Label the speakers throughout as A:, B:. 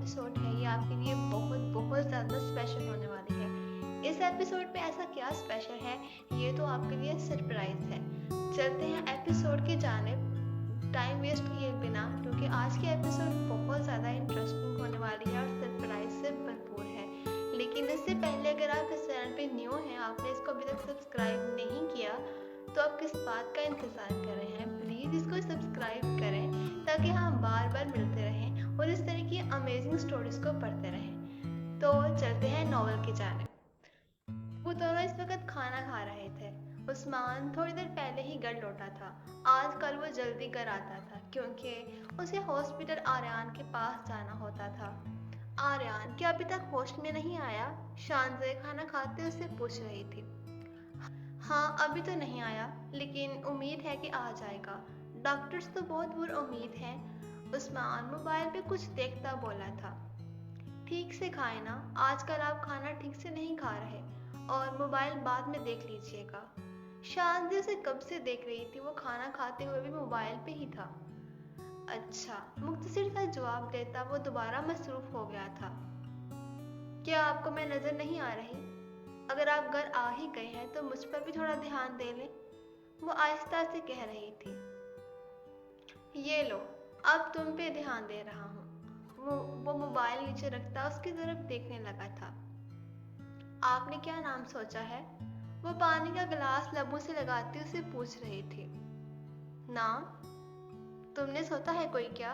A: Episode है ये आपके लिए बहुत बहुत ज़्यादा स्पेशल होने वाली है। इस एपिसोड पे ऐसा क्या स्पेशल है, ये तो आपके लिए सरप्राइज है। चलते हैं एपिसोड की जानिब टाइम वेस्ट किए बिना, क्योंकि आज की एपिसोड बहुत ज़्यादा इंटरेस्टिंग होने वाली है और सरप्राइज से भरपूर है। लेकिन इससे पहले अगर आप इस चैनल पे न्यू हैं, आपने इसको अभी तक सब्सक्राइब नहीं किया, तो आप किस बात का इंतज़ार कर रहे हैं? प्लीज़ इसको सब्सक्राइब करें ताकि हम बार बार मिलते रहें और इस तरह की अमेजिंग स्टोरीज को पढ़ते रहें। तो चलते हैं नॉवल की जानिब। वो दोनों इस वक्त खाना खा रहे थे। उस्मान थोड़ी देर पहले ही घर लौटा था। आजकल वो जल्दी घर आता था क्योंकि उसे हॉस्पिटल आर्यान के पास जाना होता था। आर्यान क्या अभी तक होश में नहीं आया? शानज़े खाना खाते उससे पूछ रही थी। हाँ, अभी तो नहीं आया, लेकिन उम्मीद है कि आ जाएगा। डॉक्टर्स तो बहुत पुरुम्मीद हैं। उस्मान मोबाइल पे कुछ देखता बोला था। ठीक से खाए ना, आजकल आप खाना ठीक से नहीं खा रहे, और मोबाइल बाद में देख लीजिएगा। शानज़े उसे कब से देख रही थी, वो खाना खाते हुए भी मोबाइल पे ही था। अच्छा, मुख्तसर सा जवाब देता वो दोबारा मसरूफ हो गया था। क्या आपको मैं नजर नहीं आ रही? अगर आप घर आ ही गए हैं तो मुझ पर भी थोड़ा ध्यान दे लें, वो आहिस्ता से कह रही थी। ये लो, अब तुम पे ध्यान दे रहा हूँ। वो मोबाइल नीचे रखता उसकी तरफ देखने लगा था। आपने क्या नाम सोचा है? वो पानी का गिलास लबों से लगाती उसे पूछ रही थी। नाम? तुमने सोचा है कोई क्या?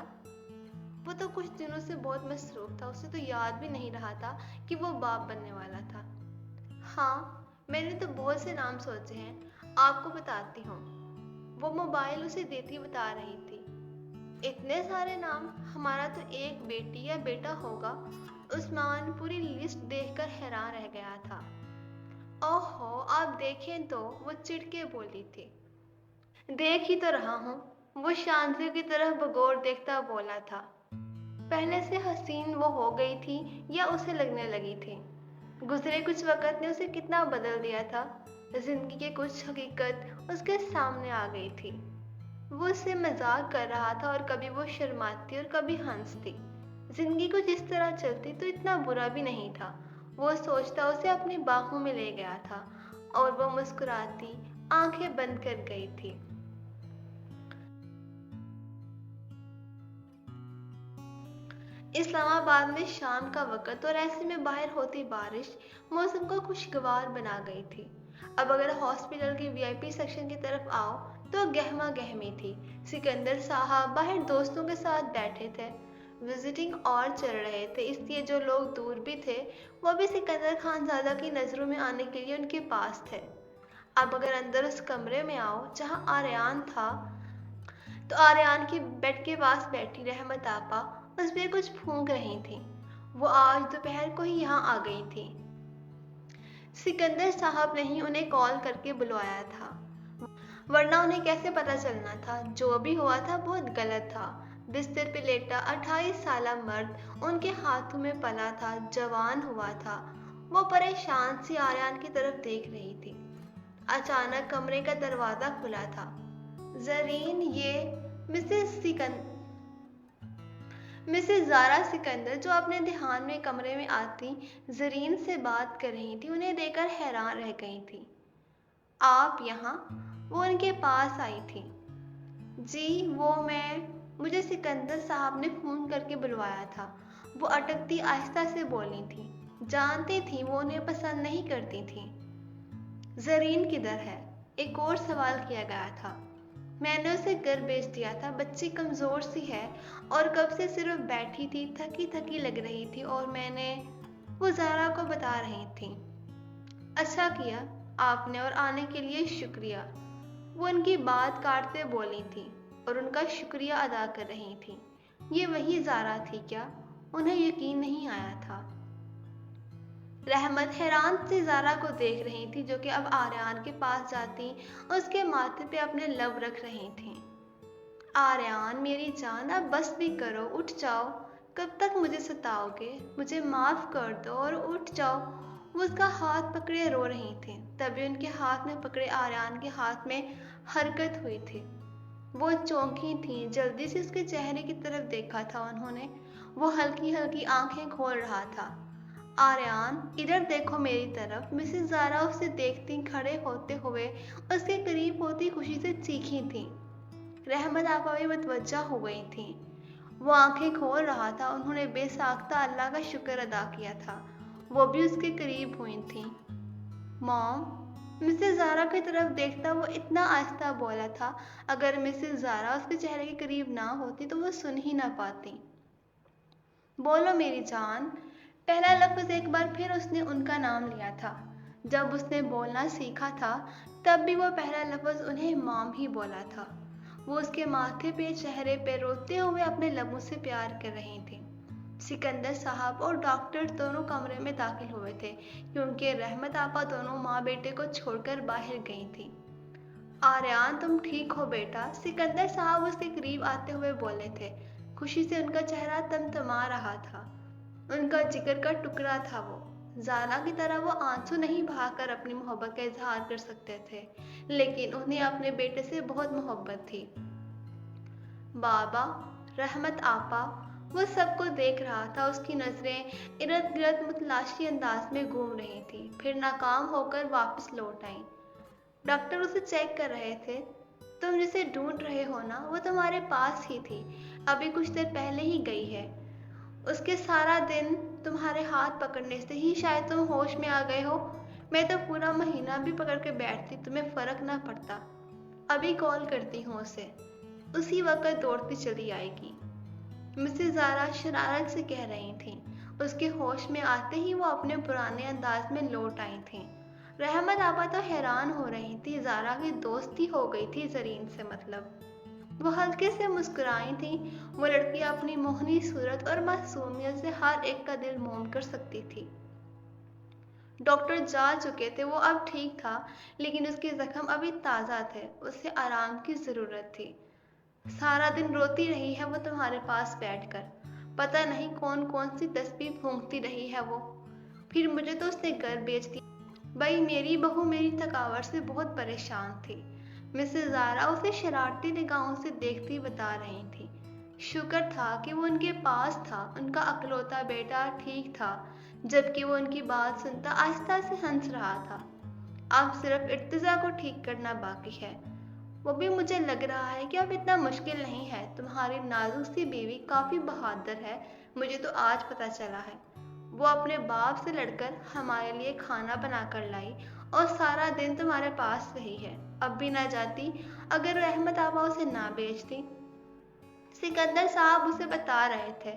A: वो तो कुछ दिनों से बहुत मसरूफ था, उसे तो याद भी नहीं रहा था कि वो बाप बनने वाला था। हाँ, मैंने तो बहुत से नाम सोचे हैं, आपको बताती हूँ। वो मोबाइल उसे देती बता रही थी। इतने सारे नाम? हमारा तो एक बेटी या बेटा होगा। उस्मान पूरी लिस्ट देखकर हैरान रह गया था। ओहो, आप देखें तो, वो चिढ़ के बोली थी। देख ही तो रहा हूँ, वो शानज़े की तरफ बगौर देखता बोला था। पहले से हसीन वो हो गई थी या उसे लगने लगी थी? गुजरे कुछ वक़्त ने उसे कितना बदल दिया था। जिंदगी की कुछ हकीकत उसके सामने आ गई थी। वो उससे मजाक कर रहा था और कभी वो शर्माती और कभी हंसती। जिंदगी कुछ इस तरह चलती तो इतना बुरा भी नहीं था। वो सोचता उसे अपनी बाहों में ले गया था और वो मुस्कुराती आंखें बंद कर गई थी। इस्लामाबाद में शाम का वक़्त और ऐसे में बाहर होती बारिश मौसम को खुशगवार बना गई थी। अब अगर हॉस्पिटल के वीआईपी सेक्शन की तरफ आओ तो गहमा गहमी थी। सिकंदर साहब बाहर दोस्तों के साथ बैठे थे। विजिटिंग और चल रहे थे, इसलिए जो लोग दूर भी थे वो भी सिकंदर खानज़ादा की नज़रों में आने के लिए उनके पास थे। अब अगर अंदर उस कमरे में आओ जहाँ आर्यान था, तो आर्यान की बेड के पास बैठी रहमत आपा उस पर कुछ फूंक रही थी। वो आज दोपहर को ही यहाँ आ गई थी। सिकंदर साहब ने ही उन्हें कॉल करके बुलवाया था, वरना उन्हें कैसे पता चलना था? जो भी हुआ था बहुत गलत था। बिस्तर पे लेटा 28 साला मर्द उनके हाथों में पला था, जवान हुआ था। वो परेशान सी आर्यान की तरफ देख रही थी। अचानक कमरे का दरवाजा खुला था। जरीन, ये मिसेस ज़ारा सिकंदर, जो अपने ध्यान में कमरे में आती जरीन से बात कर रही थी, उन्हें देखकर हैरान रह गई थी। आप यहाँ? वो उनके पास आई थी। जी, मुझे सिकंदर साहब ने फ़ोन करके बुलवाया था। वो अटकती आहिस्ता से बोली थी। जानती थी वो उन्हें पसंद नहीं करती थी। जरीन किधर है? एक और सवाल किया गया था। मैंने उसे घर भेज दिया था, बच्ची कमज़ोर सी है और कब से सिर्फ बैठी थी, थकी थकी लग रही थी, और वो ज़ारा को बता रही थी। अच्छा किया आपने, और आने के लिए शुक्रिया। वो उनकी बात काटते बोली थी और उनका शुक्रिया अदा कर रही थी। ये वही ज़ारा थी क्या? उन्हें यकीन नहीं आया था। रहमत हैरान से ज़ारा को देख रही थी, जो कि अब आर्यान के पास जाती उसके माथे पे अपने लब रख रही थी। आर्यान मेरी जान, अब बस भी करो, उठ जाओ। कब तक मुझे सताओगे? मुझे माफ़ कर दो और उठ जाओ। वो उसका हाथ पकड़े रो रही थी। तभी उनके हाथ में पकड़े आर्यान के हाथ में हरकत हुई थी। वो चौंकी थी। जल्दी से उसके चेहरे की तरफ देखा था उन्होंने। वो हल्की हल्की आंखें खोल रहा था। आर्यन, इधर देखो मेरी तरफ। मिसेस ज़ारा उसे देखती खड़े होते हुए उसके करीब होती खुशी से चीखी थी। रहमत आपा भी मुतवज्जा हो गई थी। वो आंखें खोल रहा था। उन्होंने बेसाख्ता अल्लाह का शुक्र अदा किया था। वो भी उसके करीब हुई थी। मॉम, मिसेस ज़ारा की तरफ देखता वो इतना आहिस्ता बोला था, अगर मिसेस ज़ारा उसके चेहरे के करीब ना होती तो वो सुन ही ना पाती। बोलो मेरी जान। पहला लफ्ज़ एक बार फिर उसने उनका नाम लिया था। जब उसने बोलना सीखा था तब भी वो पहला लफ्ज़ उन्हें मॉम ही बोला था। वो उसके माथे पे, चेहरे पे रोते हुए अपने लबों से प्यार कर रही थी। सिकंदर साहब और डॉक्टर दोनों कमरे में दाखिल हुए थे क्योंकि रहमत आपा दोनों माँ बेटे को छोड़कर बाहर गई थी। आर्यन, तुम ठीक हो बेटा? सिकंदर साहब उसके करीब आते हुए बोले थे। खुशी से उनका चेहरा तमतमा रहा था। उनका जिगर का टुकड़ा था वो। ज़ारा की तरह वो आंसू नहीं बहाकर अपनी मोहब्बत का इजहार कर सकते थे, लेकिन उन्हें अपने बेटे से बहुत मोहब्बत थी। बाबा, रहमत आपा, वो सबको देख रहा था। उसकी नजरें इर्द गिर्द मुतलाशी अंदाज में घूम रही थी, फिर नाकाम होकर वापस लौट आईं। डॉक्टर उसे चेक कर रहे थे। तुम जिसे ढूंढ रहे हो ना, वो तुम्हारे पास ही थी। अभी कुछ देर पहले ही गई है। उसके सारा दिन तुम्हारे हाथ पकड़ने से ही शायद तुम होश में आ गए हो। मैं तो पूरा महीना भी पकड़ के बैठती, तुम्हें फर्क ना पड़ता। अभी कॉल करती हूँ उसे, उसी वक्त दौड़ती चली आएगी। मिसेस ज़ारा शरारत से कह रही थी। उसके होश में आते ही वो अपने पुराने अंदाज में लौट आई थी। रहमत आपा तो हैरान हो रही थी। ज़ारा की दोस्ती हो गई थी ज़रीन से, मतलब। वो हल्के से मुस्कुराई थी। वो लड़की अपनी मोहनी सूरत और मासूमियत से हर एक का दिल मोम कर सकती थी। डॉक्टर जा चुके थे, वो अब ठीक था, लेकिन उसके जख्म अभी ताज़ा थे। उसे आराम की ज़रूरत थी। सारा दिन रोती रही है वो तुम्हारे पास बैठकर। पता नहीं कौन कौन सी तस्बीह फूंकती रही है वो। फिर मुझे तो उसने घर बेच दिया। भाई, मेरी बहू मेरी थकावट से बहुत परेशान थी। मिसेस ज़ारा उसे शरारती निगाहों से देखती बता रही थी। शुक्र था कि वो उनके पास था। उनका अकलौता बेटा ठीक था, जबकि वो उनकी बात सुनता आहिस्ता से हंस रहा था। अब सिर्फ इर्तिज़ा को ठीक करना बाकी है। वो भी मुझे लग रहा है कि अब इतना मुश्किल नहीं है। तुम्हारी नाजुक सी बीवी काफ़ी बहादुर है, मुझे तो आज पता चला है। वो अपने बाप से लड़कर हमारे लिए खाना बनाकर लाई और सारा दिन तुम्हारे पास रही है। अब भी ना जाती अगर रहमत आपा उसे ना बेचती। सिकंदर साहब उसे बता रहे थे।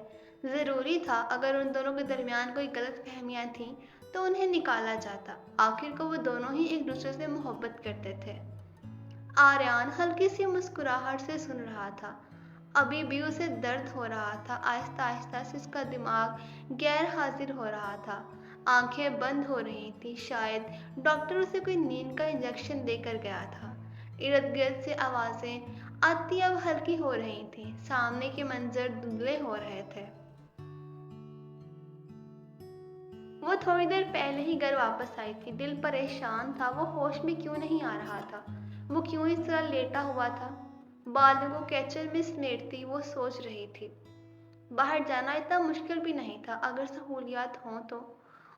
A: ज़रूरी था, अगर उन दोनों के दरमियान कोई गलत फहमियाँ थीं तो उन्हें निकाला जाता। आखिर को वो दोनों ही एक दूसरे से मोहब्बत करते थे। आर्यन हल्की सी मुस्कुराहट से सुन रहा था। अभी भी उसे दर्द हो रहा था। आहिस्ता आहिस्ता से उसका दिमाग गैर हाजिर हो रहा था। आंखें बंद हो रही थी। शायद डॉक्टर उसे कोई नींद का इंजेक्शन देकर गया था। इर्द गिर्द से आवाजें आती अब हल्की हो रही थी। सामने के मंजर धुंधले हो रहे थे। वो थोड़ी देर पहले ही घर वापस आई थी। दिल परेशान था। वो होश में क्यों नहीं आ रहा था? वो क्यों इस तरह लेटा हुआ था? बालों को कैचर में समेटती वो सोच रही थी। बाहर जाना इतना मुश्किल भी नहीं था अगर सहूलियात हों तो।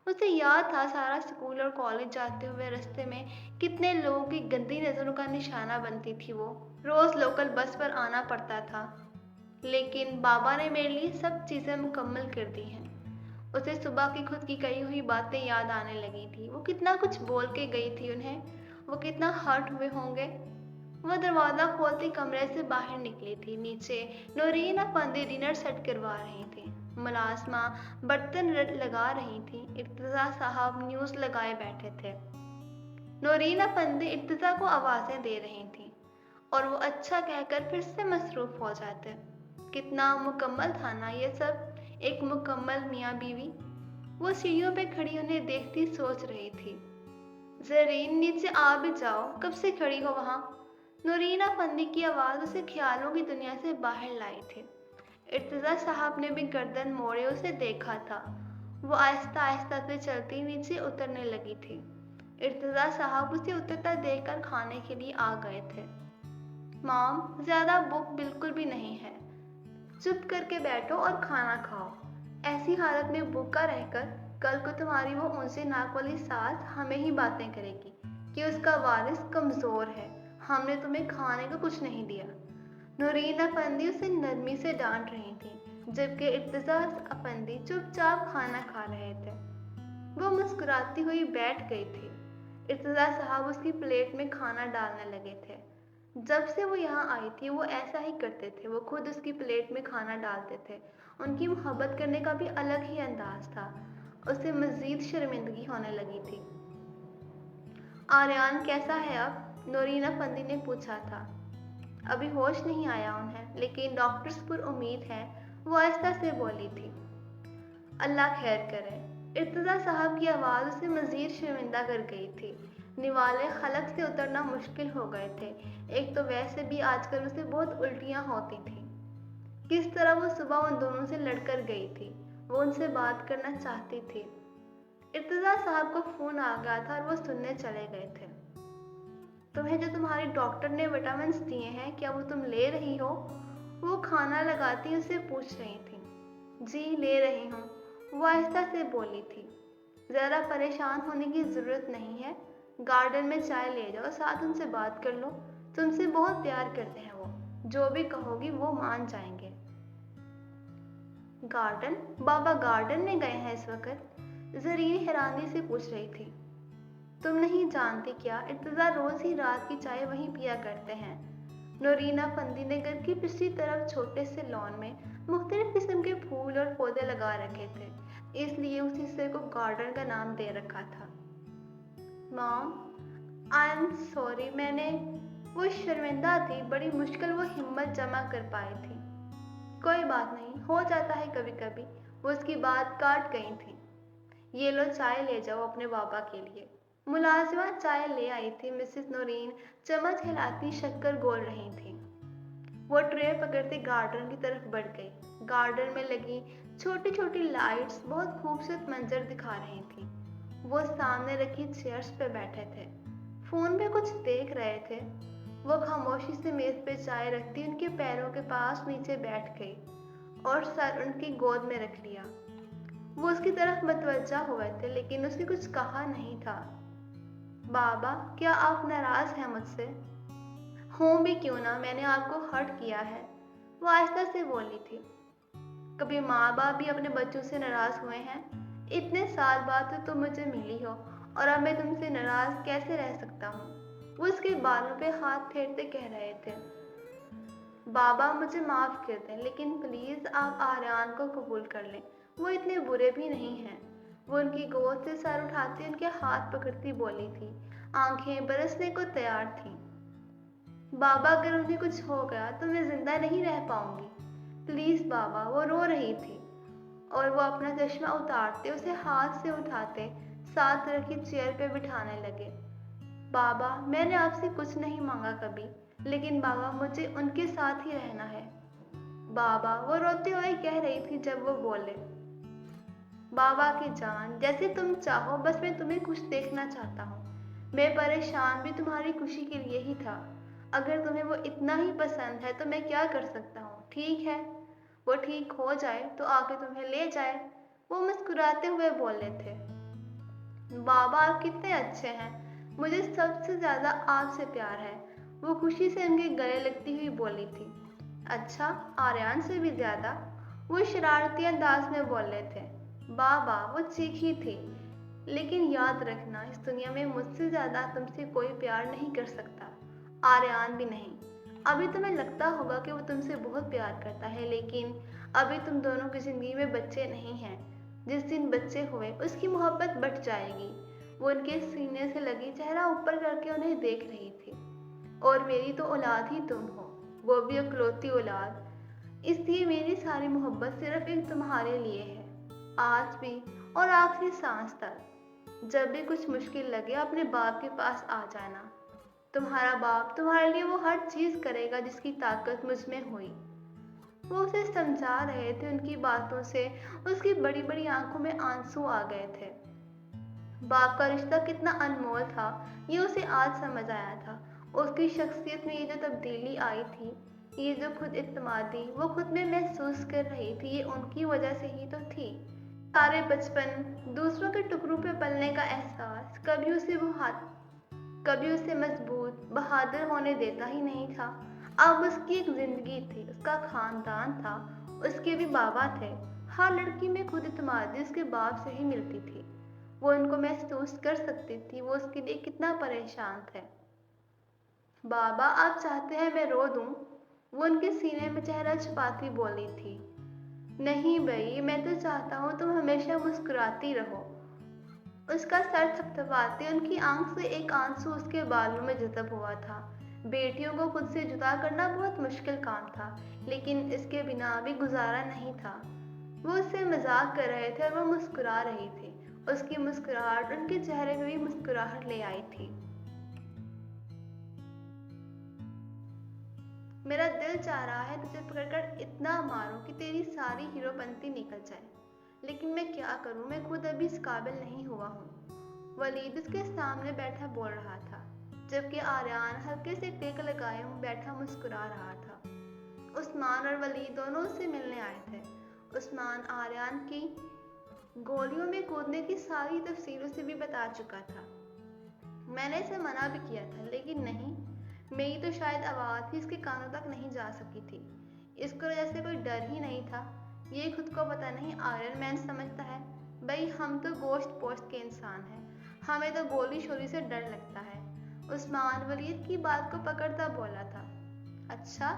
A: उसे याद था सारा स्कूल और कॉलेज जाते हुए रास्ते में कितने लोगों की गंदी नज़रों का निशाना बनती थी वो। रोज़ लोकल बस पर आना पड़ता था, लेकिन बाबा ने मेरे लिए सब चीज़ें मुकम्मल कर दी हैं। उसे सुबह की खुद की कही हुई बातें याद आने लगी थी। वो कितना कुछ बोल के गई थी उन्हें। वो कितना हर्ट हुए होंगे। वो दरवाज़ा खोलती कमरे से बाहर निकली थी। नीचे नौरीन अफंदी डिनर सेट करवा रही थी। मुलाजमा बर्तन लगा रही थी। इर्तिज़ा साहब न्यूज़ लगाए बैठे थे। नौरीन अफंदी इर्तिज़ा को आवाज़ें दे रही थी और वो अच्छा कहकर फिर से मसरूफ़ हो जाते। कितना मुकम्मल था ना ये सब, एक मुकम्मल मियाँ बीवी। वो सीढ़ियों पे खड़ी उन्हें देखती सोच रही थी। ज़रीन, नीचे आ भी जाओ, कब से खड़ी हो वहाँ? नूरीन अफंदी की आवाज़ उसे ख्यालों की दुनिया से बाहर लाई थी। इर्तिज़ा साहब ने भी गर्दन मोड़े उसे देखा था। वो आहिस्ता आहिस्ता से चलती नीचे उतरने लगी थी। इर्तिज़ा साहब उसे उतरता देखकर खाने के लिए आ गए थे। मॉम, ज़्यादा भूख बिल्कुल भी नहीं है। चुप करके बैठो और खाना खाओ। ऐसी हालत में भूखा रहकर कल को तुम्हारी वो ऊंचे नाक वाली सास हमें ही बातें करेगी कि उसका वारिस कमजोर है, हमने तुम्हें खाने को कुछ नहीं दिया। नूरीन अफंदी उसे नरमी से डांट रही थी, जबकि इर्तिज़ा अफंदी चुपचाप खाना खा रहे थे। वो मुस्कुराती हुई बैठ गई थी। इर्तिज़ा साहब उसकी प्लेट में खाना डालने लगे थे। जब से वो यहाँ आई थी वो ऐसा ही करते थे, वो खुद उसकी प्लेट में खाना डालते थे। उनकी मोहब्बत करने का भी अलग ही अंदाज था। उसे मज़ीद शर्मिंदगी होने लगी थी। आर्यान कैसा है अब? नूरीन अफंदी ने पूछा था। अभी होश नहीं आया उन्हें, लेकिन डॉक्टर्स पर उम्मीद है, वो आहिस्ता से बोली थी। अल्लाह खैर करे। इर्तिज़ा साहब की आवाज़ उसे मज़ीद शर्मिंदा कर गई थी। निवाले खलक से उतरना मुश्किल हो गए थे। एक तो वैसे भी आजकल उसे बहुत उल्टियाँ होती थी। किस तरह वो सुबह उन दोनों से लड़कर गई थी। वो उनसे बात करना चाहती थी। इर्तिज़ा साहब को फ़ोन आ गया था और वो सुनने चले गए थे। तुम्हें जो तुम्हारी डॉक्टर ने विटामिन दिए हैं, क्या वो तुम ले रही हो? वो खाना लगाती उसे पूछ रही थी। जी ले रही हूँ, वो आहिस्ता से बोली थी। ज़रा परेशान होने की ज़रूरत नहीं है। गार्डन में चाय ले जाओ, साथ उनसे बात कर लो। तुमसे बहुत प्यार करते हैं वो, जो भी कहोगी वो मान जाएंगे। गार्डन? बाबा गार्डन में गए हैं इस वक्त? ज़रीन हैरानी से पूछ रही थी। तुम नहीं जानती क्या, इर्तिज़ा रोज़ ही रात की चाय वहीं पिया करते हैं। नूरीन अफंदी ने घर की पिछली तरफ छोटे से लॉन में मुख्तलिफ किस्म के फूल और पौधे लगा रखे थे, इसलिए उस हिस्से को गार्डन का नाम दे रखा था। मॉम, आई एम सॉरी, मैंने। वो शर्मिंदा थी, बड़ी मुश्किल वो हिम्मत जमा कर पाई थी। कोई बात नहीं, हो जाता है कभी कभी। वो उसकी बात काट गई थी। ये लो चाय ले जाओ अपने बाबा के लिए। मुलाजिमा चाय ले आई थी। मिसेस नूरीन चम्मच हिलाती शक्कर घोल रही थी। वो ट्रे पकड़ते गार्डन की तरफ बढ़ गई। गार्डन में लगी छोटी छोटी लाइट्स बहुत खूबसूरत मंजर दिखा रही थी। वो सामने रखी चेयर्स पे बैठे थे, फोन पे कुछ देख रहे थे। वो खामोशी से मेज पे चाय रखती उनके पैरों के पास नीचे बैठ गई और सर उनकी गोद में रख लिया। वो उसकी तरफ मतवज्जा हुए थे, लेकिन उसने कुछ कहा नहीं था। बाबा, क्या आप नाराज हैं मुझसे? हूँ भी क्यों ना, मैंने आपको हर्ट किया है, वो आहिस्ता से बोली थी। कभी माँ बाप भी अपने बच्चों से नाराज हुए हैं? इतने साल बाद तो तुम मुझे मिली हो और अब मैं तुमसे नाराज कैसे रह सकता हूँ? वो उसके बालों पे हाथ फेरते कह रहे थे। बाबा मुझे माफ़ कर दें, लेकिन प्लीज़ आप आर्यान को कबूल कर लें, वो इतने बुरे भी नहीं हैं। वो उनकी गोद से सर उठाती उनके हाथ पकड़ती बोली थी, आंखें बरसने को तैयार थीं। बाबा, अगर उन्हें कुछ हो गया तो मैं जिंदा नहीं रह पाऊंगी। प्लीज़ बाबा, वो रो रही थी और वो अपना चश्मा उतारते उसे हाथ से उठाते साथ रखी चेयर पे बिठाने लगे। बाबा, मैंने आपसे कुछ नहीं मांगा कभी, लेकिन बाबा मुझे उनके साथ ही रहना है। बाबा, वो रोते हुए कह रही थी जब वो बोले। बाबा की जान, जैसे तुम चाहो, बस मैं तुम्हें खुश देखना चाहता हूँ। मैं परेशान भी तुम्हारी खुशी के लिए ही था। अगर तुम्हें वो इतना ही पसंद है तो मैं क्या कर सकता हूँ? ठीक है, वो ठीक हो जाए तो आके तुम्हें ले जाए, वो मुस्कुराते हुए बोले थे। बाबा, आप कितने अच्छे हैं, मुझे सबसे ज़्यादा आपसे प्यार है, वो खुशी से उनके गले लगती हुई बोली थी। अच्छा, आर्यान से भी ज़्यादा? वो शरारती अंदाज में बोले थे। बाबा, वो चीखी थी। लेकिन याद रखना, इस दुनिया में मुझसे ज़्यादा तुमसे कोई प्यार नहीं कर सकता, आर्यान भी नहीं। अभी तुम्हें लगता होगा कि वो तुमसे बहुत प्यार करता है, लेकिन अभी तुम दोनों की ज़िंदगी में बच्चे नहीं हैं। जिस दिन बच्चे हुए उसकी मोहब्बत बढ़ जाएगी। वो उनके सीने से लगी चेहरा ऊपर करके उन्हें देख रही थी। और मेरी तो औलाद ही तुम हो, वो भी इकलौती औलाद, इसलिए मेरी सारी मोहब्बत सिर्फ एक तुम्हारे लिए है, आज भी और आखिरी सांस तक। जब भी कुछ मुश्किल लगे अपने बाप के पास आ जाना। तुम्हारा बाप तुम्हारे लिए वो हर चीज़ करेगा जिसकी ताकत मुझ में हुई। वो उसे समझा रहे थे। उनकी बातों से उसकी बड़ी बड़ी आंखों में आंसू आ गए थे। बाप का रिश्ता कितना अनमोल था, ये उसे आज समझ आया था। उसकी शख्सियत में ये जो तब्दीली आई थी, ये जो खुद इत्मीदी वो खुद में महसूस कर रही थी, ये उनकी वजह से ही तो थी। सारे बचपन, दूसरों के टुकड़ों पे पलने का एहसास कभी उसे मजबूत, बहादुर होने देता ही नहीं था। अब उसकी एक जिंदगी थी, उसका खानदान था, उसके भी बाबा थे। हर लड़की में खुद इत्मीदी उसके बाप से ही मिलती थी। वो उनको महसूस कर सकती थी, वो उसके लिए कितना परेशान थे। बाबा, आप चाहते हैं मैं रो दूं? वो उनके सीने में चेहरा छुपाती बोली थी। नहीं भई, मैं तो चाहता हूँ तुम हमेशा मुस्कुराती रहो। उसका सर थपथपाते उनकी आंख से एक आंसू उसके बालों में जज़ब हुआ था। बेटियों को खुद से जुदा करना बहुत मुश्किल काम था, लेकिन इसके बिना भी गुजारा नहीं था। वो उससे मजाक कर रहे थे और वो मुस्कुरा रही थी। उसकी मुस्कुराहट उनके चेहरे में भी मुस्कुराहट ले आई थी। मेरा दिल चाह रहा है तुझे पकड़कर इतना मारूं कि तेरी सारी हीरोपंती निकल जाए, लेकिन मैं क्या करूं, मैं खुद अभी इस काबिल नहीं हुआ हूँ। वलीद उसके सामने बैठा बोल रहा था, जबकि आर्यान हल्के से टेक लगाए बैठा मुस्कुरा रहा था। उस्मान और वलीद दोनों उससे मिलने आए थे। उस्मान आर्यान की गोलियों में कूदने की सारी तफसील उसे भी बता चुका था। मैंने इसे मना भी किया था, लेकिन नहीं, मेरी तो शायद आवाज़ ही इसके कानों तक नहीं जा सकी थी। इसको जैसे कोई डर ही नहीं था। ये खुद को पता नहीं आयरन मैन समझता है। भाई, हम तो गोश्त पोश्त के इंसान हैं, हमें तो गोली शोली से डर लगता है। उस्मान वलीद की बात को पकड़ता बोला था। अच्छा,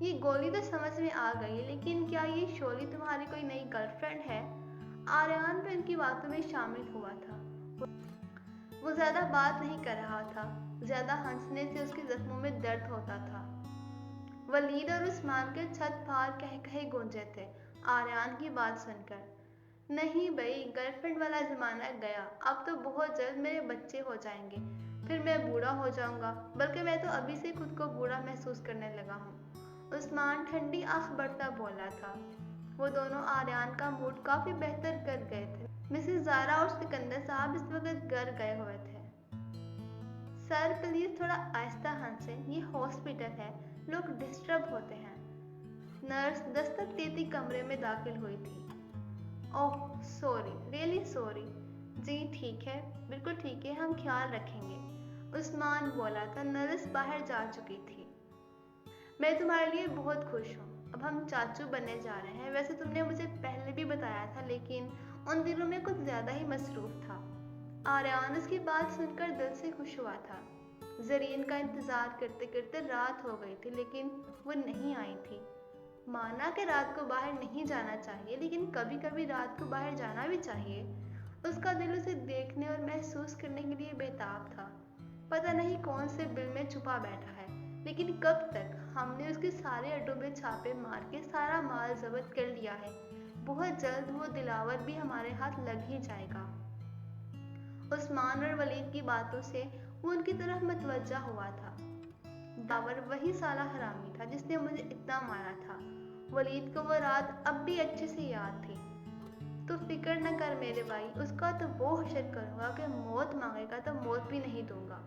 A: ये गोली तो समझ में आ गई, लेकिन क्या ये शोली तुम्हारी कोई नई गर्लफ्रेंड है? आर्यन भी उनकी बातों में शामिल हुआ था। वो ज्यादा बात नहीं कर रहा था, ज्यादा हंसने से उसके जख्मों में दर्द होता था। वलीद और उस्मान के छत पार कह कहे गूंजे थे आर्यन की बात सुनकर। नहीं भाई, गर्लफ्रेंड वाला जमाना गया, अब तो बहुत जल्द मेरे बच्चे हो जाएंगे, फिर मैं बूढ़ा हो जाऊंगा, बल्कि मैं तो अभी से खुद को बूढ़ा महसूस करने लगा हूँ। उस्मान ठंडी आंख बढ़ता बोला था। वो दोनों आर्यन का मूड काफी बेहतर कर गए थे। मिसेस ज़ारा और सिकंदर साहब इस वक्त घर गए हुए थे। सर प्लीज थोड़ा आहिस्ता हंसे, ये हॉस्पिटल है, लोग डिस्टर्ब होते हैं। नर्स दस्तक देती कमरे में दाखिल हुई थी। Oh sorry, really sorry. जी ठीक है, बिल्कुल ठीक है, हम ख्याल रखेंगे, उस्मान बोला था। नर्स बाहर जा चुकी थी। मैं तुम्हारे लिए बहुत खुश हूँ, अब हम चाचू बनने जा रहे हैं। वैसे तुमने मुझे पहले भी बताया था, लेकिन उन दिनों में कुछ ज्यादा ही मसरूफ था। आर्यन उसकी बात सुनकर दिल से खुश हुआ था। जरीन का इंतजार करते करते रात हो गई थी, लेकिन वो नहीं आई थी। माना कि रात को बाहर नहीं जाना चाहिए, लेकिन कभी कभी रात को बाहर जाना भी चाहिए। उसका दिल उसे देखने और महसूस करने के लिए बेताब था। पता नहीं कौन से बिल में छुपा बैठा है, लेकिन कब तक? हमने उसके सारे अड्डों में छापे मार के सारा माल जब्त कर लिया है। बहुत जल्द वो दिलावर भी हमारे हाथ लग ही जाएगा। उस्मान और वलीद की बातों से वो उनकी तरफ मतवज्जा हुआ था। दिलावर वही साला हरामी था जिसने मुझे इतना मारा था। वलीद को वो रात अब भी अच्छे से याद थी। तो फिक्र न कर मेरे भाई, उसका तो वो हशर करूंगा कि मौत मांगेगा तो मौत भी नहीं दूंगा।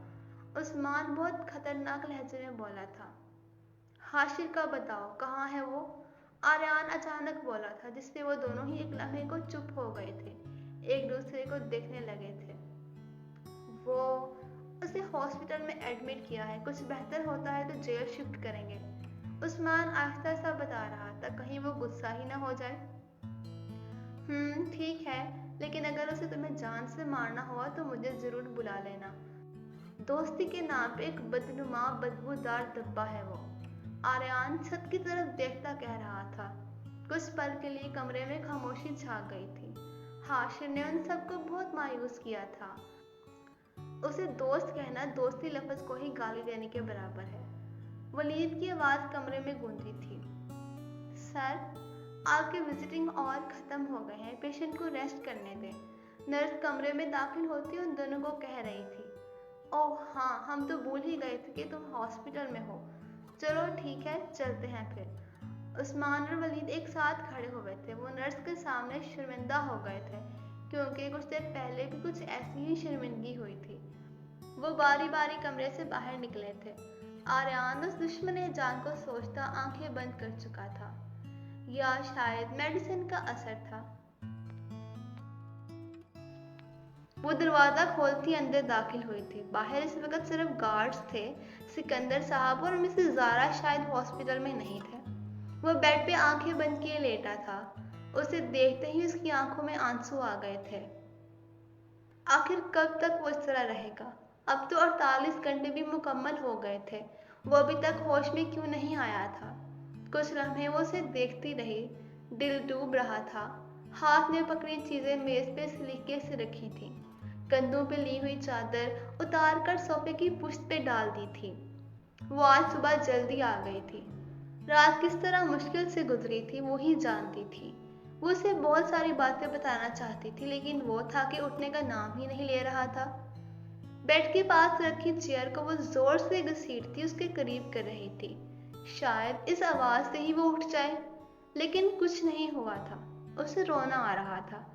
A: उस्मान बहुत खतरनाक लहजे में बोला था। हाशिर का बताओ, कहाँ है वो? आर्यन अचानक बोला था, जिससे वो दोनों ही एक लम्हे को चुप हो गए थे, एक दूसरे को देखने लगे थे। वो उसे हॉस्पिटल में एडमिट किया है, कुछ बेहतर होता है तो जेल शिफ्ट करेंगे। उस्मान आहिस्ता सा बता रहा था, कहीं वो गुस्सा ही ना हो जाए। ठीक है, लेकिन अगर उसे तुम्हें जान से मारना हुआ तो मुझे जरूर बुला लेना। दोस्ती के नाम पे एक बदनुमा बदबूदार डब्बा है वो। आर्यन छत की तरफ देखता कह रहा था। कुछ पल के लिए कमरे में खामोशी छा गई थी। हाशिर ने उन सबको बहुत मायूस किया था। उसे दोस्त कहना दोस्ती लफ्ज को ही गाली देने के बराबर है। वलीद की आवाज कमरे में गूंजी थी। सर, आपके विजिटिंग और खत्म हो गए हैं, पेशेंट को रेस्ट करने दें। नर्स कमरे में दाखिल होती उन दोनों को कह रही थी। ओह हाँ, हम तो भूल ही गए थे कि तुम हॉस्पिटल में हो। चलो ठीक है, चलते हैं फिर। उस्मान और वलीद एक साथ खड़े हो गए थे। वो नर्स के सामने शर्मिंदा हो गए थे, क्योंकि कुछ देर पहले भी कुछ ऐसी ही शर्मिंदगी हुई थी। वो बारी बारी कमरे से बाहर निकले थे। आर्यान उस दुश्मन जान को सोचता आंखें बंद कर चुका था, या शायद मेडिसिन का असर था। वो दरवाजा खोलती अंदर दाखिल हुई थी। बाहर इस वक्त सिर्फ गार्ड्स थे। सिकंदर साहब और मिसेस ज़ारा शायद हॉस्पिटल में नहीं थे। वो बेड पे आंखें बंद किए लेटा था। उसे देखते ही उसकी आंखों में आंसू आ गए थे। आखिर कब तक वो इस तरह रहेगा? अब तो 48 घंटे भी मुकम्मल हो गए थे। वो अभी तक होश में क्यों नहीं आया था? कुछ लम्हे वो उसे देखती रही। दिल डूब रहा था। हाथ में पकड़ी चीजें मेज पे सलीके से रखी थी। कंधों पे ली हुई चादर उतार कर सोफे की पुश्त पे डाल दी थी। वो आज सुबह जल्दी आ गई थी। रात किस तरह मुश्किल से गुजरी थी वो ही जानती थी। वो उसे बहुत सारी बातें बताना चाहती थी, लेकिन वो था कि उठने का नाम ही नहीं ले रहा था। बेड के पास रखी चेयर को वो जोर से घसीटती उसके करीब कर रही थी। शायद इस आवाज से ही वो उठ जाए, लेकिन कुछ नहीं हुआ था। उसे रोना आ रहा था,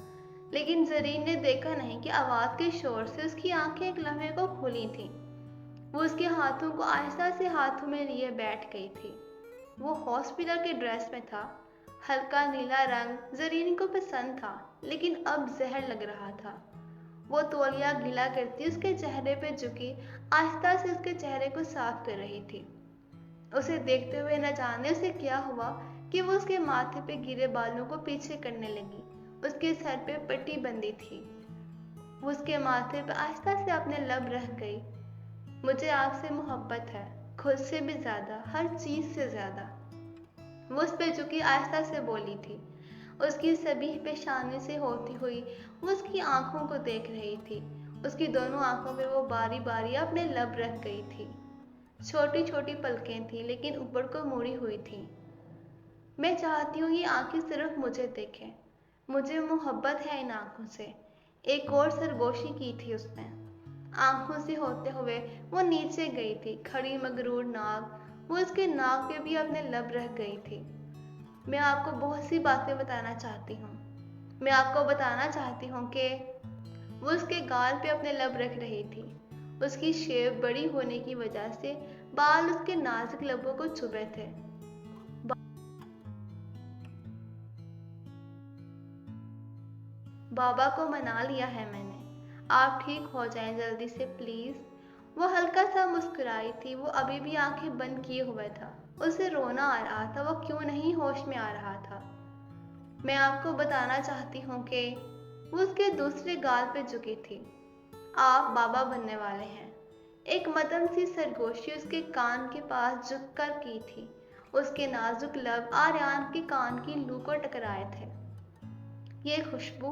A: लेकिन जरीन ने देखा नहीं कि आवाज के शोर से उसकी आंखें एक लम्हे को खुली थीं। वो उसके हाथों को आहिस्ता से हाथों में लिए बैठ गई थी। वो हॉस्पिटल के ड्रेस में था। हल्का नीला रंग जरीन को पसंद था, लेकिन अब जहर लग रहा था। वो तौलिया गीला करती उसके चेहरे पे झुकी, आहिस्ता से उसके चेहरे को साफ कर रही थी। उसे देखते हुए न जाने उसे क्या हुआ कि वो उसके माथे पे गिरे बालों को पीछे करने लगी। उसके सर पे पट्टी बंधी थी। वो उसके माथे पे आहिस्ता से अपने लब रख गई। मुझे आपसे मोहब्बत है, खुद से भी ज्यादा, हर चीज से ज्यादा। वो उस पे झुकी आहिस्ता से बोली थी। उसकी सभी पेशानी से होती हुई वो उसकी आंखों को देख रही थी। उसकी दोनों आंखों में वो बारी बारी अपने लब रख गई थी। छोटी छोटी पलकें थी, लेकिन ऊपर को मुड़ी हुई थी। मैं चाहती हूँ ये आंखें सिर्फ मुझे देखें। मुझे मोहब्बत है इन आंखों से। एक और सरगोशी की थी उसने। आंखों से होते हुए वो नीचे गई थी। खड़ी मगरूर नाक वो उसके नाक पे भी अपने लब रख गई थी। मैं आपको बहुत सी बातें बताना चाहती हूँ। मैं आपको बताना चाहती हूँ कि वो उसके गाल पे अपने लब रख रही थी। उसकी शेव बड़ी होने की वजह से बाल उसके नाजुक लबों को चुभे थे। बाबा को मना लिया है मैंने। आप ठीक हो जाएं जल्दी से प्लीज। वो हल्का सा मुस्कुराई थी। वो अभी भी आंखें बंद किए हुए था। उसे रोना आ रहा था। वो क्यों नहीं होश में आ रहा था। मैं आपको बताना चाहती हूँ कि वो उसके दूसरे गाल पे झुकी थी। आप बाबा बनने वाले हैं। एक मदन सी सरगोशी उसके कान के पास झुक कर की थी। उसके नाजुक लब आर्यान के कान की लू को टकराए थे। ये खुशबू,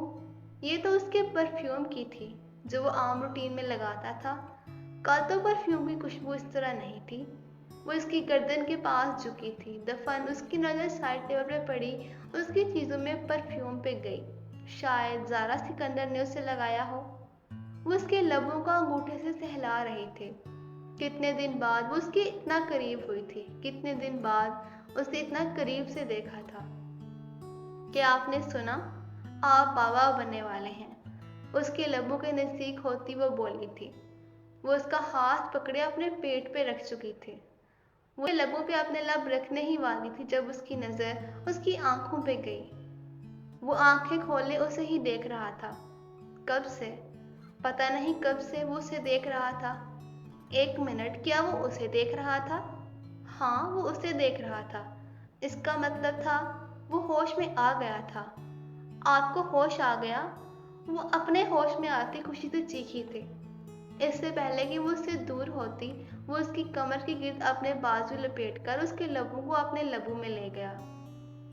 A: ये तो उसके परफ्यूम की थी जो वो आम रूटीन में लगाता था। कल तो परफ्यूम की खुशबू इस तरह नहीं थी। वो इसकी गर्दन के पास झुकी थी। दफन उसकी नजर साइड टेबल पर पड़ी उसकी चीजों में परफ्यूम पे गई। शायद ज़ारा सिकंदर ने उसे लगाया हो। वो उसके लबों को अंगूठे से सहला रही थी। कितने दिन बाद वो उसके इतना करीब हुई थी। कितने दिन बाद उसे इतना करीब से देखा था। क्या आपने सुना? आप बाबा बनने वाले हैं। उसके लबों के नजदीक होती वो बोली थी। वो उसका हाथ पकड़े अपने पेट पे रख चुकी थी। वो लबों पे अपने लब रखने ही वाली थी जब उसकी नजर उसकी आंखों पे गई। वो आंखें खोले उसे ही देख रहा था। कब से, पता नहीं कब से वो उसे देख रहा था। 1 मिनट, क्या वो उसे देख रहा था? हाँ, वो उसे देख रहा था। इसका मतलब था वो होश में आ गया था। आपको होश आ गया? वो अपने होश में आती खुशी से चीखी थी। इससे पहले कि वो उससे दूर होती, वो उसकी कमर के गिर्द अपने बाजू लपेटकर उसके लबों को अपने लबों में ले गया।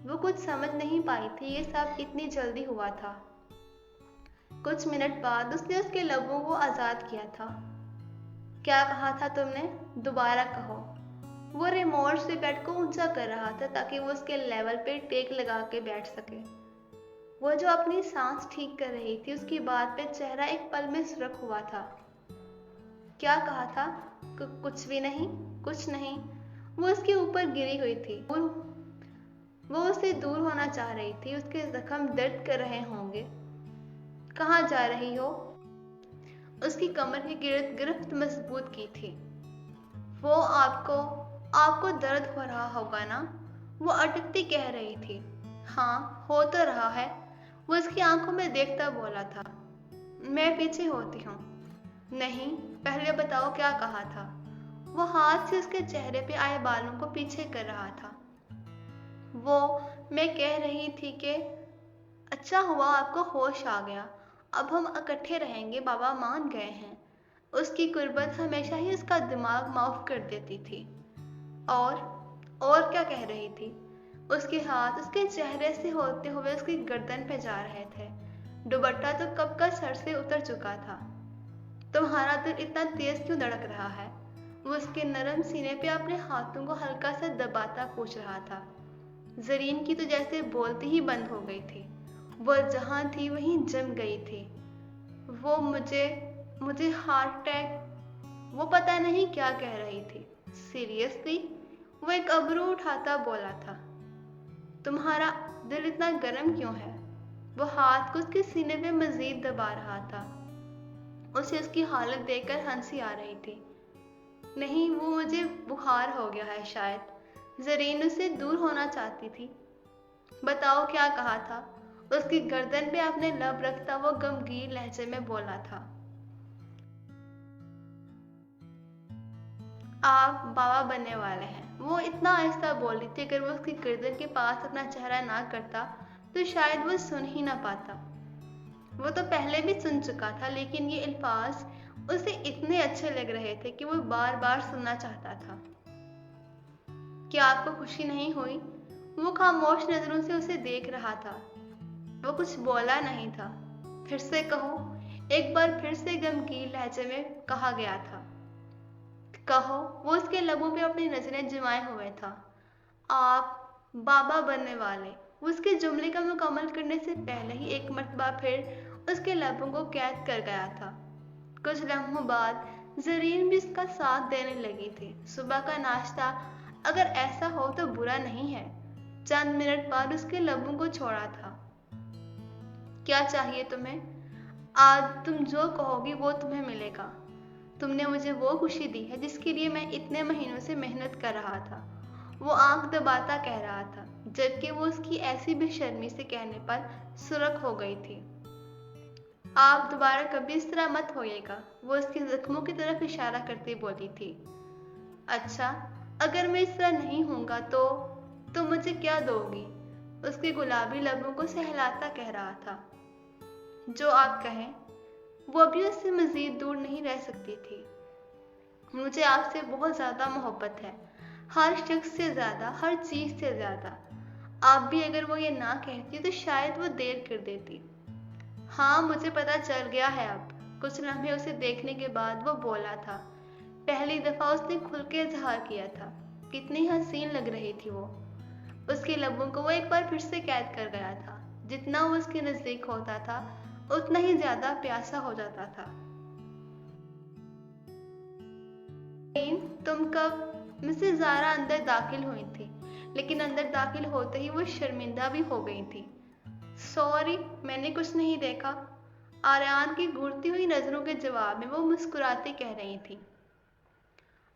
A: वो कुछ समझ नहीं पाई थी ये सब इतनी जल्दी हुआ था। कुछ मिनट बाद उसने उसके लबों को आजाद किया था। क्या कहा था तुमने? दोबारा कहो। वो रिमोट से बेड को ऊंचा कर रहा था ताकि वो उसके लेवल पे टेक लगा के बैठ सके। वो जो अपनी सांस ठीक कर रही थी उसकी बात पे चेहरा एक पल में सुर्ख हुआ था। क्या कहा था? कुछ भी नहीं, कुछ नहीं। वो उसके ऊपर गिरी हुई थी। वो उससे दूर होना चाह रही थी। उसके जख्म दर्द कर रहे होंगे। कहाँ जा रही हो? उसकी कमर की गिरफ्त मजबूत की थी। वो आपको आपको दर्द हो रहा होगा ना? वो अटकती कह रही थी। हाँ, हो तो रहा है, वो उसकी आंखों में देखता बोला था। मैं पीछे होती हूँ। नहीं, पहले बताओ क्या कहा था? वो हाथ से उसके चेहरे पे आए बालों को पीछे कर रहा था। वो मैं कह रही थी कि अच्छा हुआ आपको होश आ गया। अब हम इकट्ठे रहेंगे, बाबा मान गए हैं। उसकी कुर्बत हमेशा ही उसका दिमाग माफ कर देती थी। और और क्या कह रही थी? उसके हाथ उसके चेहरे से होते हुए उसकी गर्दन पे जा रहे थे। दुपट्टा तो कब का सर से उतर चुका था। तुम्हारा दिल इतना तेज क्यों धड़क रहा है? वो उसके नरम सीने पे अपने हाथों को हल्का सा दबाता पूछ रहा था। जरीन की तो जैसे बोलती ही बंद हो गई थी। वो जहां थी वहीं जम गई थी। वो मुझे मुझे हार्ट अटैक, वो पता नहीं क्या कह रही थी। सीरियसली? वो एक अबरू उठाता बोला था। तुम्हारा दिल इतना गर्म क्यों है? वो हाथ को उसके सीने पे मजीद दबा रहा था। उसे उसकी हालत देखकर हंसी आ रही थी। नहीं, वो मुझे बुखार हो गया है शायद। जरीन उससे दूर होना चाहती थी। बताओ क्या कहा था? उसकी गर्दन पे अपने लब रखता वो गमगीन लहजे में बोला था। आप बाबा बनने वाले हैं। वो इतना आहिस्ता बोल रही थी, अगर वो उसकी गर्दन के पास अपना चेहरा ना करता तो शायद वो सुन ही ना पाता। वो तो पहले भी सुन चुका था, लेकिन ये अल्फाज उसे इतने अच्छे लग रहे थे कि वो बार बार सुनना चाहता था। क्या आपको खुशी नहीं हुई? वो खामोश नजरों से उसे देख रहा था। वो कुछ बोला नहीं था। फिर से कहो, एक बार फिर से गमगीन लहजे में कहा गया था। कहो। वो उसके लबों पे अपनी नजरें जमाए हुए था। आप बाबा बनने वाले। उसके जुमले का मुकम्मल करने से पहले ही एक मर्तबा फिर उसके लबों को कैद कर गया था। कुछ लम्हों बाद जरीन भी उसका साथ देने लगी थी। सुबह का नाश्ता, अगर ऐसा हो तो बुरा नहीं है। चंद मिनट बाद उसके लबों को छोड़ा था। क्या चाहिए तुम्हें? आज तुम जो कहोगी वो तुम्हें मिलेगा। तुमने मुझे वो खुशी दी है जिसके लिए मैं इतने महीनों से मेहनत कर रहा था। वो आंख दबाता कह रहा था, जबकि वो उसकी ऐसी बेशर्मी से कहने पर सुरख हो गई थी। आप दोबारा कभी इस तरह मत होइएगा। वो उसके जख्मों की तरफ इशारा करती बोली थी। अच्छा, अगर मैं इस तरह नहीं होऊंगा तो तुम मुझे क्या दोगी? उसके गुलाबी लबों को सहलाता कह रहा था। जो आप कहें। वो अभी उससे मजीद दूर नहीं रह सकती थी। मुझे आपसे बहुत ज्यादा मोहब्बत है, हर शख्स से ज्यादा, हर चीज से ज्यादा। आप भी अगर वो ये ना कहती तो शायद वो देर कर देती। हाँ, मुझे पता चल गया है अब। कुछ लम्हे उसे देखने के बाद वो बोला था। पहली दफा उसने खुल के इजहार किया था। कितनी हसीन लग रही थी वो। उसके लबों को वो एक बार फिर से कैद कर गया था। जितना वो उसके नजदीक होता था उतना ही ज्यादा प्यासा हो जाता था। तुम कब? मिसेस ज़ारा अंदर दाखिल हुई थी, लेकिन अंदर दाखिल होते ही वो शर्मिंदा भी हो गई थी। सॉरी, मैंने कुछ नहीं देखा। आर्यान की घूरती हुई नजरों के जवाब में वो मुस्कुराती कह रही थी।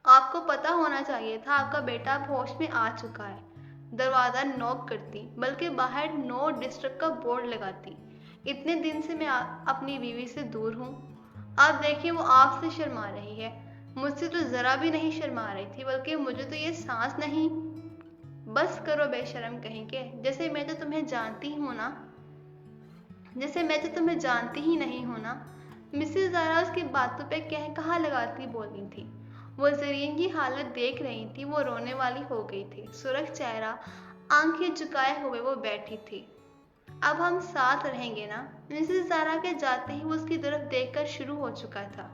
A: आपको पता होना चाहिए था, आपका बेटा अब होश में आ चुका है। दरवाजा नॉक करती, बल्कि बाहर नो डिस्टर्ब का बोर्ड लगाती। इतने दिन से मैं अपनी बीवी से दूर हूँ। आप देखिए, वो आपसे शर्मा रही है। मुझसे तो जरा भी नहीं शर्मा रही थी, बल्कि मुझे तो ये सांस नहीं। बस करो बेशरम कहीं के, जैसे मैं तो तुम्हें जानती हूँ ना। जैसे मैं तो तुम्हें जानती ही नहीं हूँ ना। मिसेस ज़ारा उसकी बातों पे कह कहा लगाती बोली थी। वो जरीन की हालत देख रही थी। वो रोने वाली हो गई थी। सुरख चेहरा, आंखें झुकाए हुए वो बैठी थी। अब हम साथ रहेंगे ना? मिसेस ज़ारा के जाते ही वो उसकी तरफ देखकर शुरू हो चुका था।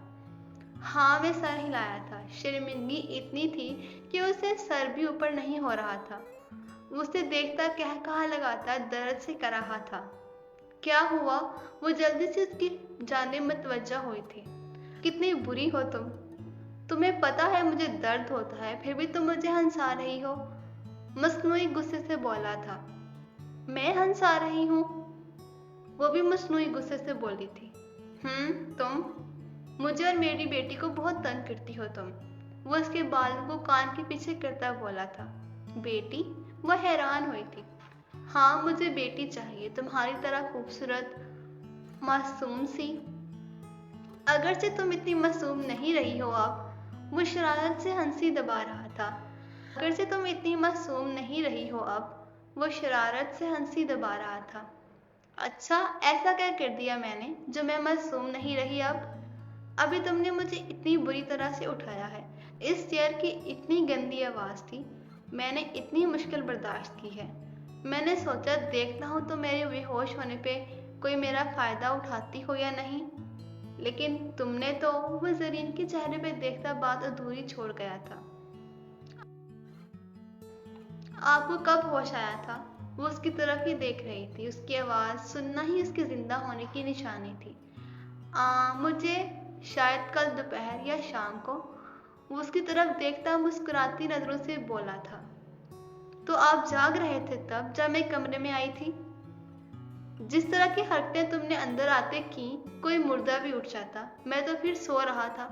A: हाँ, वे सर हिलाया था। शर्मिंदगी इतनी थी कि उसे सर भी ऊपर नहीं हो रहा था। उसे देखता कह कहा लगाता दर्द से कर रहा था। क्या हुआ? वो जल्दी से उसकी जानिब मुतवज्जा हुई थी। कितनी बुरी हो तुम। तुम्हें पता है मुझे दर्द होता है, फिर भी तुम मुझे हंसा रही हो। मसनूई गुस्से से बोला था। मैं हंसा रही हूँ? वो भी मसनूई गुस्से से बोली थी। तुम मुझे और मेरी बेटी को बहुत तंग करती हो तुम। वो उसके बालों को कान के पीछे करता बोला था। बेटी? वह हैरान हुई थी। हाँ, मुझे बेटी चाहिए, तुम्हारी तरह खूबसूरत, मासूम सी। अगरचे तुम इतनी मासूम नहीं रही हो अब। वो शरारत से हंसी दबा रहा था। अगरचे तुम इतनी मासूम नहीं रही हो अब। वो शरारत से हंसी दबा रहा था। अच्छा, ऐसा क्या कर दिया मैंने जो मैं मासूम नहीं रही अब? अभी तुमने मुझे इतनी बुरी तरह से उठाया है। इस चेयर की इतनी गंदी आवाज थी। मैंने इतनी मुश्किल बर्दाश्त की है। मैंने सोचा देखता हूँ तो मेरे बेहोश होने पे कोई मेरा फायदा उठाती हो या नहीं। लेकिन तुमने तो। वो जरीन के चेहरे पे देखता बात अधूरी छोड़ गया था। आपको कब होश आया था? वो उसकी तरफ ही देख रही थी। उसकी आवाज सुनना ही उसके जिंदा होने की निशानी थी। मुझे शायद कल दोपहर या शाम को। वो उसकी तरफ देखता मुस्कुराती नजरों से बोला था। तो आप जाग रहे थे तब जब मैं कमरे में आई थी? जिस तरह की हरकतें तुमने अंदर आते की, कोई मुर्दा भी उठ जाता। मैं तो फिर सो रहा था।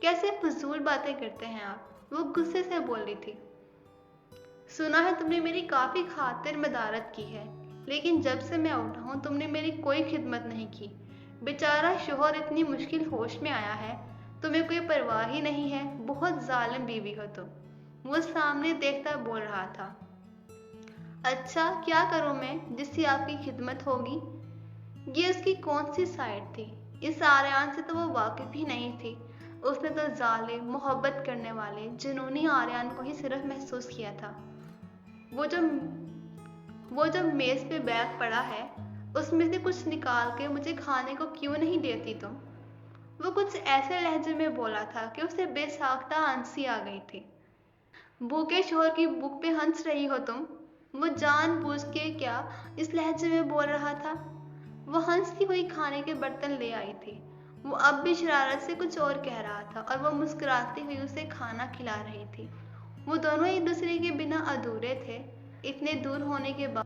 A: कैसे फजूल बातें करते हैं आप? वो गुस्से से बोल रही थी। सुना है तुमने मेरी काफी खातिर मदारत की है, लेकिन जब से मैं उठा हूं तुमने मेरी कोई खिदमत नहीं की। बेचारा शोहर इतनी मुश्किल होश में आया है, तुम्हें कोई परवाह ही नहीं है। बहुत जालिम बीवी हो तुम। वो सामने देखता बोल रहा था। अच्छा, क्या करूं मैं जिससे आपकी खिदमत होगी? ये उसकी कौन सी साइड थी? इस आर्यन से तो वो वाकिफ ही नहीं थी। उसने तो जालिम, मोहब्बत करने वाले, जुनूनी आर्यन को ही सिर्फ महसूस किया था। वो जो वो जब मेज पे बैग पड़ा है, उसमें से कुछ निकाल के मुझे खाने को क्यों नहीं देती तुम? वो कुछ ऐसे लहजे में बोला था कि उसे बेसाख्ता हंसी आ गई थी। भूखे शोहर की भूख पे हंस रही हो तुम? वो जानबूझ के क्या इस लहजे में बोल रहा था? वो हंसती हुई खाने के बर्तन ले आई थी। वो अब भी शरारत से कुछ और कह रहा था और वो मुस्कुराती हुई उसे खाना खिला रही थी। वो दोनों एक दूसरे के बिना अधूरे थे। इतने दूर होने के बाद